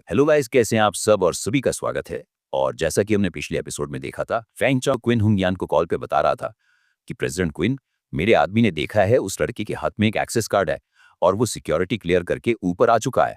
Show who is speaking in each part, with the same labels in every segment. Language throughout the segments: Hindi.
Speaker 1: हेलो गाइस, कैसे हैं आप सब और सभी का स्वागत है। और जैसा कि हमने पिछले एपिसोड में देखा था, फैंग चाओ क्विन हुंगयान को कॉल पे बता रहा था कि प्रेसिडेंट क्विन, मेरे आदमी ने देखा है उस लड़के के हाथ में एक एक्सेस कार्ड है और वो सिक्योरिटी क्लियर करके ऊपर आ चुका है।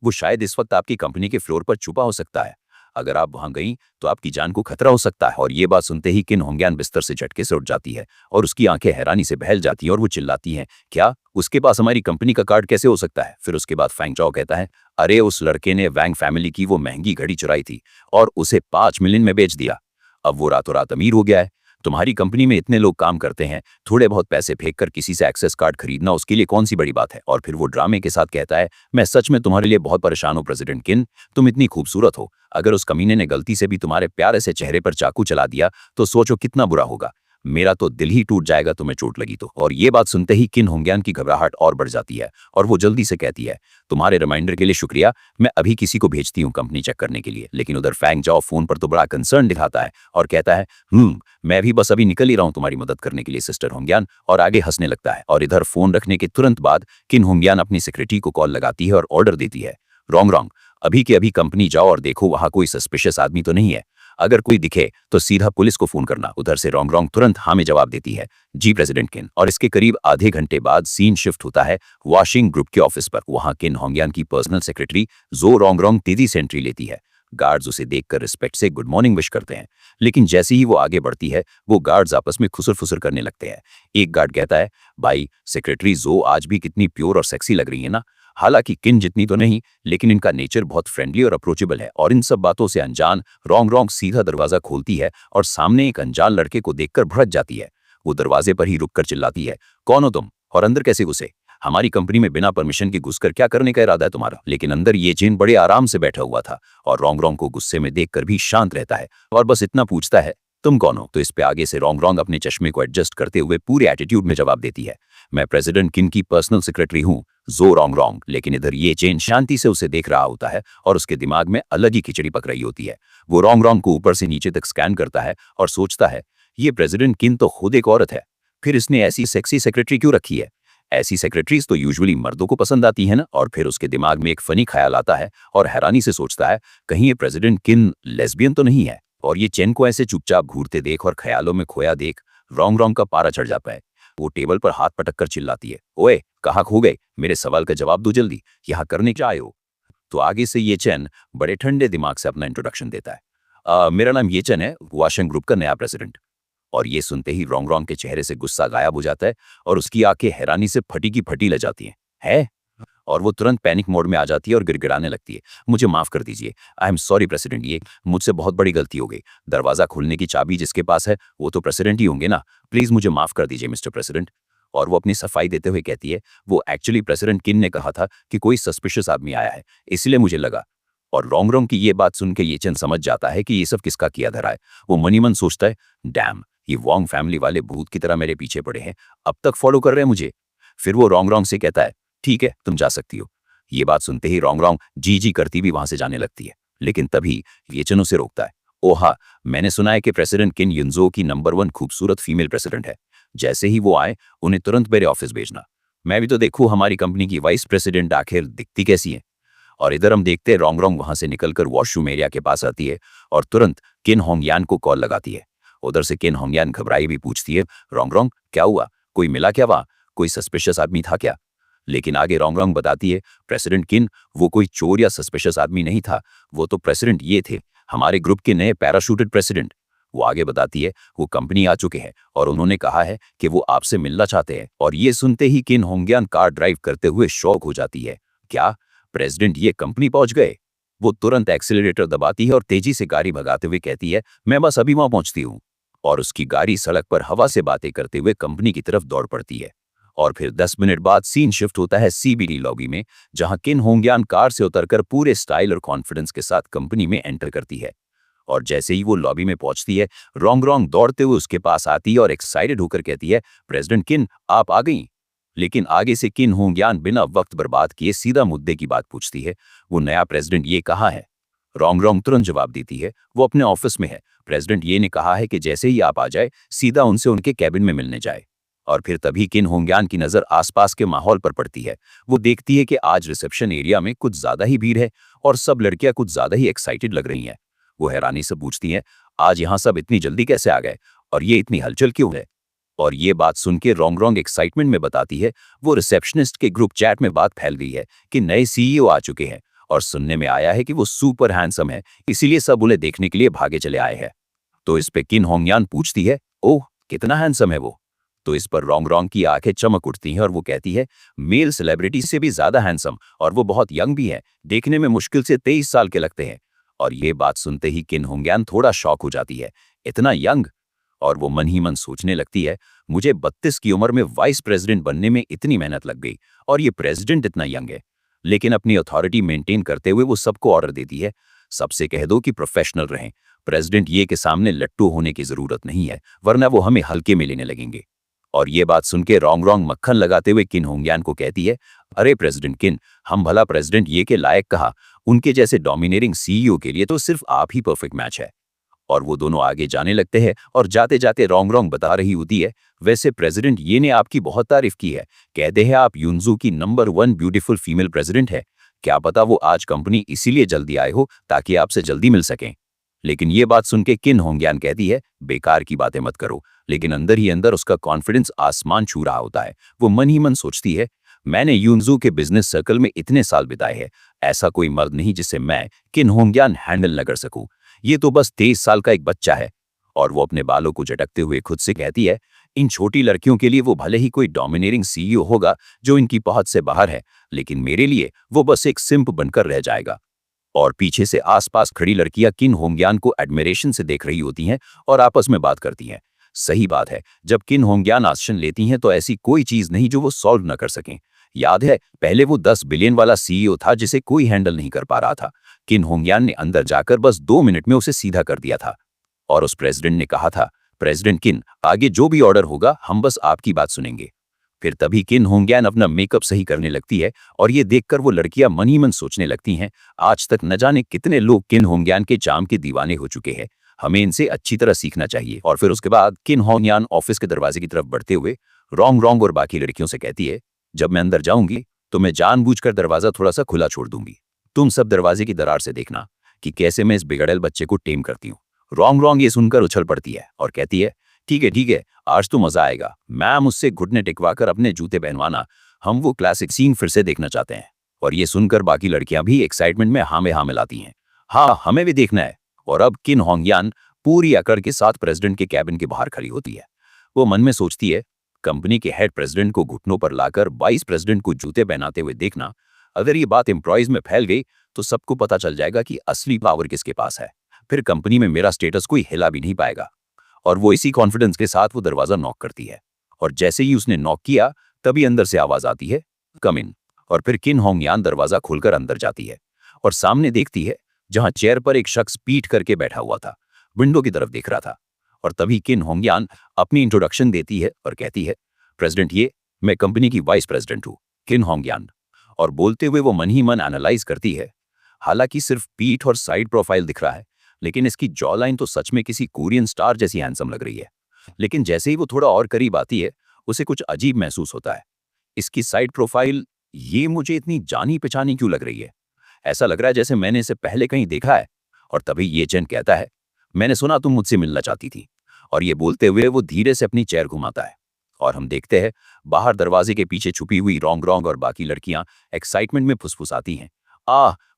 Speaker 1: वो शायद इस वक्त आपकी कंपनी के फ्लोर पर छुपा हो सकता है। अगर आप वहां गई तो आपकी जान को खतरा हो सकता है। और ये बात सुनते ही किन होंगयान बिस्तर से झटके से उठ जाती है और उसकी आंखें हैरानी से बहल जाती हैं और वो चिल्लाती हैं, क्या उसके पास हमारी कंपनी का कार्ड कैसे हो सकता है? फिर उसके बाद फैंग चाओ कहता है, अरे उस लड़के ने वैंग फैमिली की वो महंगी घड़ी चुराई थी और उसे 5 मिलियन में बेच दिया। अब वो रातों रात अमीर हो गया है। तुम्हारी कंपनी में इतने लोग काम करते हैं, थोड़े बहुत पैसे फेंक कर किसी से एक्सेस कार्ड खरीदना उसके लिए कौन सी बड़ी बात है? और फिर वो ड्रामे के साथ कहता है, मैं सच में तुम्हारे लिए बहुत परेशान हूँ प्रेसिडेंट किन। तुम इतनी खूबसूरत हो, अगर उस कमीने ने गलती से भी तुम्हारे प्यारे से चेहरे पर चाकू चला दिया तो सोचो कितना बुरा होगा। मेरा तो दिल ही टूट जाएगा तुम्हें चोट लगी तो। और ये बात सुनते ही किन होंगयान की घबराहट और बढ़ जाती है और वो जल्दी से कहती है, तुम्हारे रिमाइंडर के लिए शुक्रिया, मैं अभी किसी को भेजती हूँ कंपनी चेक करने के लिए। लेकिन उधर फैंग चाओ फोन पर तो बड़ा कंसर्न दिखाता है और कहता है, मैं भी बस अभी निकल ही रहा हूँ तुम्हारी मदद करने के लिए सिस्टर होंगयान। और आगे हंसने लगता है। और इधर फोन रखने के तुरंत बाद किन होंगयान अपनी सेक्रेटरी को कॉल लगाती है और ऑर्डर देती है, रॉन्ग रॉन्ग, अभी के अभी कंपनी जाओ और देखो वहां कोई सस्पिशियस आदमी तो नहीं है। अगर कोई दिखे तो सीधा पुलिस को फोन करना। उधर से रॉन्ग रॉन्ग तुरंत हाँ में जवाब देती है, जी प्रेसिडेंट किन। और इसके करीब आधे घंटे बाद सीन शिफ्ट होता है वॉशिंग ग्रुप के ऑफिस पर। वहां किन होंगयान की पर्सनल सेक्रेटरी जो रॉन्ग रॉन्ग तेजी से एंट्री लेती है। गार्ड्स उसे देखकर रिस्पेक्ट से गुड मॉर्निंग विश करते हैं। लेकिन जैसे ही वो आगे बढ़ती है, वो गार्ड्स आपस में खुसर फुसर करने लगते हैं। एक गार्ड कहता है, भाई सेक्रेटरी जो आज भी कितनी प्योर और सेक्सी लग रही है ना। हालांकि किन जितनी तो नहीं, लेकिन इनका नेचर बहुत फ्रेंडली और अप्रोचेबल है। और इन सब बातों से अनजान रॉन्ग रॉन्ग सीधा दरवाजा खोलती है और सामने एक अनजान लड़के को देखकर भड़क जाती है। वो दरवाजे पर ही रुककर चिल्लाती है, कौन हो तुम और अंदर कैसे घुसे? हमारी कंपनी में बिना परमिशन के घुसकर क्या करने का इरादा है तुम्हारा? लेकिन अंदर ये चेन बड़े आराम से बैठा हुआ था और रॉन्ग रॉन्ग को गुस्से में देखकर भी शांत रहता है और बस इतना पूछता है, तुम कौन हो? तो इस पे आगे से रॉन्ग रॉन्ग अपने चश्मे को एडजस्ट करते हुए पूरे एटीट्यूड में जवाब देती है, मैं प्रेसिडेंट किन की पर्सनल सेक्रेटरी हूँ, जो रॉन्ग रॉन्ग। लेकिन इधर ये चेन शांति से उसे देख रहा होता है और उसके दिमाग में अलग ही खिचड़ी पक रही होती है। वो रॉन्ग रॉन्ग को ऊपर से नीचे तक स्कैन करता है और सोचता है, ये प्रेसिडेंट किन तो खुद एक औरत है, फिर इसने ऐसी सेक्सी सेक्रेटरी क्यों रखी है? ऐसी सेक्रेटरीज तो यूजुअली मर्दों को पसंद आती है ना। और फिर उसके दिमाग में एक फनी ख्याल आता है और हैरानी से सोचता है, कहीं ये प्रेसिडेंट किन लेस्बियन तो नहीं है? और ये चेन को ऐसे चुपचाप घूरते देख और ख्यालों में खोया देख रॉन्ग रॉन्ग का पारा चढ़ जाता है। वो टेबल पर हाथ पटक कर चिल्लाती है, ओए कहाँ खो गए? मेरे सवाल का जवाब दो जल्दी, यहाँ करने क्या आए हो? तो आगे से ये चैन बड़े ठंडे दिमाग से अपना इंट्रोडक्शन देता है, मेरा नाम ये चैन है, वाशिंग ग्रुप का नया प्रेसिडेंट। और ये सुनते ही रॉन्ग रॉन्ग के चेहरे से गुस्सा गायब हो जाता है और उसकी आंखें हैरानी से फटी की फटी लग जाती हैं। है? और वो तुरंत पैनिक मोड में आ जाती है और गिड़गिड़ाने लगती है, मुझे माफ कर दीजिए, आई एम सॉरी प्रेसिडेंट, ये मुझसे बहुत बड़ी गलती हो गई। दरवाजा खोलने की चाबी जिसके पास है वो तो प्रेसिडेंट ही होंगे ना, प्लीज मुझे माफ कर दीजिए मिस्टर प्रेसिडेंट। और वो अपनी सफाई देते हुए कहती है, वो एक्चुअली प्रेसिडेंट किन ने कहा था कि कोई सस्पिशियस आदमी आया है, इसलिए मुझे लगा। और रॉन्ग रॉन्ग की ये बात सुन के ये चंद समझ जाता है कि ये सब किसका किया धरा है। वो मनी मन सोचता है, डैम, ये वॉन्ग फैमिली वाले भूत की तरह मेरे पीछे पड़े हैं, अब तक फॉलो कर रहे हैं मुझे। फिर वो रॉन्ग रॉन्ग से कहता है, ठीक है तुम जा सकती हो। ये बात सुनते ही रॉन्ग रॉन्ग जी जी करती भी वहां से जाने लगती है। लेकिन तभी येचन उसे रोकता है, ओहा, मैंने सुना है कि प्रेसिडेंट किन युनजो की नंबर 1 खूबसूरत फीमेल प्रेसिडेंट है। जैसे ही वो आए उन्हें तुरंत मेरे ऑफिस भेजना, मैं भी तो देखूं हमारी कंपनी की वाइस प्रेसिडेंट आखिर दिखती कैसी है। और इधर हम देखते हैं रॉन्ग रॉन्ग वहां से निकलकर वॉशरूम एरिया के पास आती है और तुरंत किन होंगयान को कॉल लगाती है। उधर से किन होंगयान घबराई भी पूछती है, रॉन्ग रॉन्ग क्या हुआ, कोई मिला क्या वहां, कोई सस्पिशियस आदमी था क्या? लेकिन आगे रॉन्ग रॉन्ग बताती है, प्रेसिडेंट किन, वो कोई चोर या सस्पिशियस आदमी नहीं था, वो तो प्रेसिडेंट ये थे, हमारे ग्रुप के नए पैराशूटेड प्रेसिडेंट। वो आगे बताती है, वो कंपनी आ चुके हैं और उन्होंने कहा है कि वो आपसे मिलना चाहते हैं। और ये सुनते ही किन होंगयान कार ड्राइव करते हुए शॉक हो जाती है, क्या प्रेसिडेंट ये कंपनी पहुंच गए? वो तुरंत एक्सीलरेटर दबाती है और तेजी से गाड़ी भगाते हुए कहती है, मैं बस अभी वहां पहुंचती हूँ। और उसकी गाड़ी सड़क पर हवा से बातें करते हुए कंपनी की तरफ दौड़ पड़ती है। और फिर 10 मिनट बाद सीन शिफ्ट होता है सीबीडी लॉबी में, जहां किन होंगयान कार से उतरकर पूरे स्टाइल और कॉन्फिडेंस के साथ कंपनी में एंटर करती है। और जैसे ही वो लॉबी में पहुंचती है, रॉन्ग रॉन्ग दौड़ते हुए उसके पास आती है और एक्साइटेड होकर कहती है, प्रेसिडेंट किन आप आ गई। लेकिन आगे से किन होंगयान बिना वक्त बर्बाद किए सीधा मुद्दे की बात पूछती है, वो नया प्रेसिडेंट ये कहाँ है? रॉन्ग रॉन्ग तुरंत जवाब देती है, वो अपने ऑफिस में है, प्रेसिडेंट ये ने कहा है कि जैसे ही आप आ जाए सीधा उनसे उनके कैबिन में मिलने जाए। और फिर तभी किन होंग्यान की नजर आसपास के माहौल पर पड़ती है। वो देखती है कि आज रिसेप्शन एरिया में कुछ ज्यादा ही भीड़ है और सब लड़कियां कुछ ज्यादा ही एक्साइटेड लग रही हैं। वो हैरानी से पूछती हैं, आज यहाँ सब इतनी जल्दी कैसे आ गए और ये इतनी हलचल क्यों है? और ये बात सुन के रोंग रोंग एक्साइटमेंट में बताती है, वो रिसेप्शनिस्ट के ग्रुप चैट में बात फैल गई है कि नए सीईओ आ चुके हैं और सुनने में आया है कि वो सुपर हैंडसम है, इसीलिए सब उन्हें देखने के लिए भागे चले आए हैं। तो इस पे किन होंगयान पूछती है, ओह कितना हैंडसम है वो? तो इस पर रोंग रोंग की आंखें चमक उठती हैं और वो कहती है, मेल सेलिब्रिटी से भी ज्यादा हैंडसम, और वो बहुत यंग भी है, देखने में मुश्किल से 23 साल के लगते हैं। और ये बात सुनते ही किन होंगयान थोड़ा शॉक हो जाती है, इतना यंग? और वो मन ही मन सोचने लगती है, मुझे 32 की उम्र में वाइस प्रेसिडेंट बनने में इतनी मेहनत लग गई और ये प्रेसिडेंट इतना यंग है। लेकिन अपनी अथॉरिटी मेंटेन करते हुए वो सबको ऑर्डर देती है, सबसे कह दो कि प्रोफेशनल रहें, प्रेसिडेंट ये के सामने लट्टू होने की जरूरत नहीं है, वरना वो हमें हल्के में लेने लगेंगे। और ये बात सुन के रोंग रोंग मक्खन लगाते हुए किन होंगयान को कहती है, अरे प्रेसिडेंट किन, हम भला प्रेसिडेंट ये के लायक कहा, उनके जैसे डोमिनेटिंग सीईओ के लिए तो सिर्फ आप ही परफेक्ट मैच है। और वो दोनों आगे जाने लगते हैं और जाते जाते रोंग रोंग बता रही होती है, वैसे प्रेसिडेंट ये ने आपकी बहुत तारीफ की है, कहते हैं आप यूनजू की नंबर 1 ब्यूटीफुल फीमेल प्रेसिडेंट है। क्या पता वो आज कंपनी इसीलिए जल्दी आए हो ताकि आपसे जल्दी मिल सकें। लेकिन ये बात सुन के किन होंगयान कहती है, बेकार की बातें मत करो। लेकिन अंदर ही अंदर उसका कॉन्फिडेंस आसमान छू रहा होता है। वो मन ही मन सोचती है, मैंने यूनजू के बिजनेस सर्कल में इतने साल बिताए हैं, ऐसा कोई मर्द नहीं जिसे मैं किन होंगयान हैंडल न कर सकूं। ये तो बस 23 साल का एक बच्चा है। और वो अपने बालों को झटकते हुए खुद से कहती है, इन छोटी लड़कियों के लिए वो भले ही कोई डोमिनेटिंग सीईओ होगा जो इनकी पहुंच से बाहर है, लेकिन मेरे लिए वो बस एक सिंप बनकर रह जाएगा। और पीछे से आसपास खड़ी लड़कियां किन होंगयान को एडमिरेशन से देख रही होती हैं और आपस में बात करती हैं। सही बात है, जब किन होंगयान एक्शन लेती हैं तो ऐसी कोई चीज नहीं जो वो सॉल्व न कर सकें। याद है, पहले वो 10 बिलियन वाला सीईओ था जिसे कोई हैंडल नहीं कर पा रहा था। किन होंगयान ने अंदर जाकर बस 2 मिनट में उसे सीधा कर दिया था। और उस प्रेसिडेंट ने कहा था, प्रेसिडेंट किन, आगे जो भी ऑर्डर होगा हम बस आपकी बात सुनेंगे। फिर तभी किन होंगयान अपना मेकअप सही करने लगती है और ये देखकर वो लड़कियां मन ही मन सोचने लगती हैं, आज तक न जाने कितने लोग किन होंगयान के चार्म के दीवाने हो चुके हैं, हमें इनसे अच्छी तरह सीखना चाहिए। और फिर उसके बाद किन होंगयान ऑफिस के दरवाजे की तरफ बढ़ते हुए रोंग रोंग और बाकी लड़कियों से कहती है, जब मैं अंदर जाऊंगी तो मैं जानबूझकर दरवाजा थोड़ा सा खुला छोड़ दूंगी। तुम सब दरवाजे की दरार से देखना कि कैसे मैं इस बिगड़ैल बच्चे को टेम करती हूँ। रोंग रोंग ये सुनकर उछल पड़ती है और कहती है, ठीक है, आज तो मजा आएगा। मैम उससे घुटने टिकवाकर अपने जूते पहनवाना, हम वो क्लासिक सीन फिर से देखना चाहते हैं। और ये सुनकर बाकी लड़कियां भी एक्साइटमेंट में हाँ में हाँ मिलाती हैं, हाँ हमें भी देखना है। और अब किन होंगयान पूरी अकड़ के साथ प्रेसिडेंट के कैबिन के बाहर खड़ी होती है। वो मन में सोचती है, कंपनी के हेड प्रेसिडेंट को घुटनों पर लाकर वाइस प्रेसिडेंट को जूते पहनाते हुए देखना, अगर ये बात एम्प्लॉयज में फैल गई तो सबको पता चल जाएगा कि असली पावर किसके पास है। फिर कंपनी में मेरा स्टेटस कोई हिला भी नहीं पाएगा। और वो इसी कॉन्फिडेंस के साथ वो दरवाजा नॉक करती है। और जैसे ही उसने नॉक किया तभी अंदर से आवाज आती है, कम इन। और फिर किन होंगयान दरवाजा खोलकर अंदर जाती है और सामने देखती है, जहां चेयर पर एक शख्स पीठ करके बैठा हुआ था, विंडो की तरफ देख रहा था। और तभी किन होंगयान अपनी इंट्रोडक्शन देती है और कहती है, प्रेसिडेंट ये, मैं कंपनी की वाइस प्रेसिडेंट हूँ, किन होंगयान। और बोलते हुए वो मन ही मन एनालाइज करती है, हालांकि सिर्फ पीठ और साइड प्रोफाइल दिख रहा है, लेकिन इसकी जॉ लाइन तो सच में किसी कोरियन स्टार जैसी हैंडसम लग रही है। लेकिन जैसे ही वो थोड़ा और करीब आती है, उसे कुछ अजीब महसूस होता है। इसकी साइड प्रोफाइल, ये मुझे इतनी जानी पहचानी क्यों लग रही है? ऐसा लग रहा है जैसे मैंने इसे पहले कहीं देखा है। और तभी ये चैन कहता है, मैंने सुना तुम मुझसे मिलना चाहती थी। और ये बोलते हुए वो धीरे से अपनी चेयर घुमाता है और हम देखते हैं, बाहर दरवाजे के पीछे छुपी हुई रोंग रोंग और बाकी लड़कियां एक्साइटमेंट में फुसफुसाती हैं,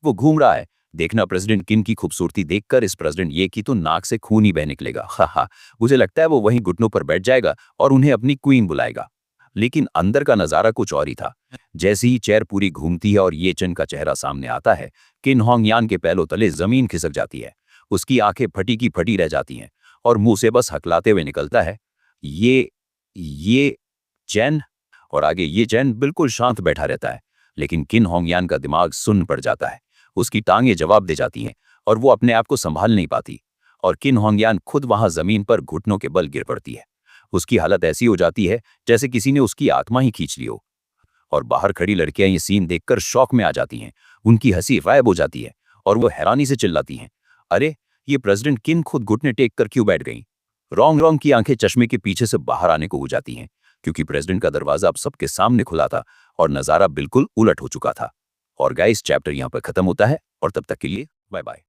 Speaker 1: वो घूम रहा है, देखना प्रेसिडेंट किन की खूबसूरती देखकर इस प्रेसिडेंट ये की तो नाक से खून ही बह निकलेगा। हा, मुझे लगता है वो वहीं घुटनों पर बैठ जाएगा और उन्हें अपनी क्वीन बुलाएगा। लेकिन अंदर का नजारा कुछ और ही था। जैसे ही चेयर पूरी घूमती है और ये चन का चेहरा सामने आता है, किन होंगयान के पैरों तले जमीन खिसक जाती है। उसकी आंखें फटी की फटी रह जाती हैं और मुंह से बस हकलाते हुए निकलता है, ये चैन। और आगे ये चैन बिल्कुल शांत बैठा रहता है, लेकिन किन होंगयान का दिमाग सुन्न पड़ जाता है। उसकी टांगें जवाब दे जाती हैं और वो अपने आप को संभाल नहीं पाती और किन होंगयान खुद वहां जमीन पर घुटनों के बल गिर पड़ती है। उसकी हालत ऐसी हो जाती है जैसे किसी ने उसकी आत्मा ही खींच ली हो। और बाहर खड़ी लड़कियां ये सीन देखकर शौक में आ जाती हैं, उनकी हंसी गायब हो जाती है और वो हैरानी से चिल्लाती हैं, अरे ये प्रेसिडेंट किन खुद घुटने टेक कर क्यों बैठ गई? रोंग रोंग की आंखें चश्मे के पीछे से बाहर आने को हो जाती हैं, क्योंकि प्रेसिडेंट का दरवाजा अब सबके सामने खुला था और नज़ारा बिल्कुल उलट हो चुका था। और गाइस, चैप्टर यहाँ पर खत्म होता है और तब तक के लिए बाय बाय।